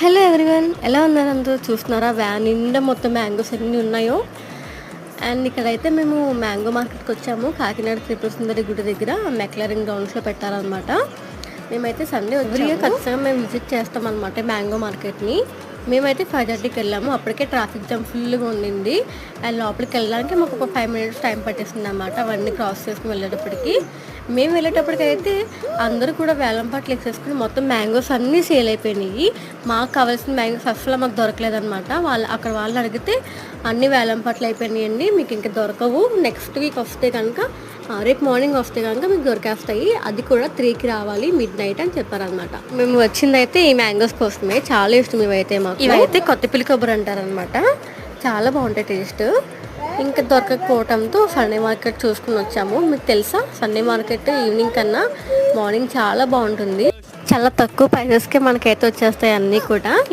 Hello everyone, ఎలా ఉన్నారు అందరూ? చూస్తున్నారా వ్యాన్ నిండా మొత్తం మ్యాంగోస్ ఎన్ని ఉన్నాయో. అండ్ ఇక్కడైతే మేము మ్యాంగో మార్కెట్కి వచ్చాము. కాకినాడ త్రిపుర సుందరి గుడి దగ్గర మెక్లరింగ్ గ్రౌండ్స్లో పెట్టారనమాట. మేమైతే సండే ఎవ్రీ ఇయర్ ఖచ్చితంగా మేము విజిట్ చేస్తాం అనమాట మ్యాంగో మార్కెట్ని. మేమైతే 5:30కి వెళ్ళాము. అప్పటికే ట్రాఫిక్ జామ్ ఫుల్గా ఉండింది. అండ్ లోపలికి వెళ్ళడానికి మాకు ఒక 5 minutes టైం పట్టేసింది అనమాట. అవన్నీ క్రాస్ చేసుకుని వెళ్ళేటప్పటికి. మేము వెళ్ళేటప్పటికైతే అందరూ కూడా వేలంపాట్లు వేసేసుకుని మొత్తం మ్యాంగోస్ అన్నీ సేల్ అయిపోయినాయి. మాకు కావాల్సిన మ్యాంగోస్ అసలు మాకు దొరకలేదనమాట. అక్కడ వాళ్ళని అడిగితే అన్ని వేలంపాట్లు అయిపోయినాయండి, మీకు ఇంకా దొరకవు, నెక్స్ట్ వీక్ వస్తే కనుక రేపు మార్నింగ్ వస్తే కనుక మీకు దొరికేస్తాయి, అది కూడా 3కి రావాలి midnight అని చెప్పారనమాట. మేము వచ్చిందైతే ఈ మ్యాంగోస్ కోసమే. చాలా ఇష్టం ఇవైతే మాకు. ఇవైతే కొత్తపల్లి కొబ్బరి అంటారనమాట. చాలా బాగుంటాయి టేస్ట్. ఇంకా దొరకకపోవడంతో సండే మార్కెట్ చూసుకుని వచ్చాము. మీకు తెలుసా, సండే మార్కెట్ ఈవినింగ్ కన్నా మార్నింగ్ చాలా బాగుంటుంది. చాలా తక్కువ ప్రైసెస్కే మనకైతే వచ్చేస్తాయి అన్నీ కూడా.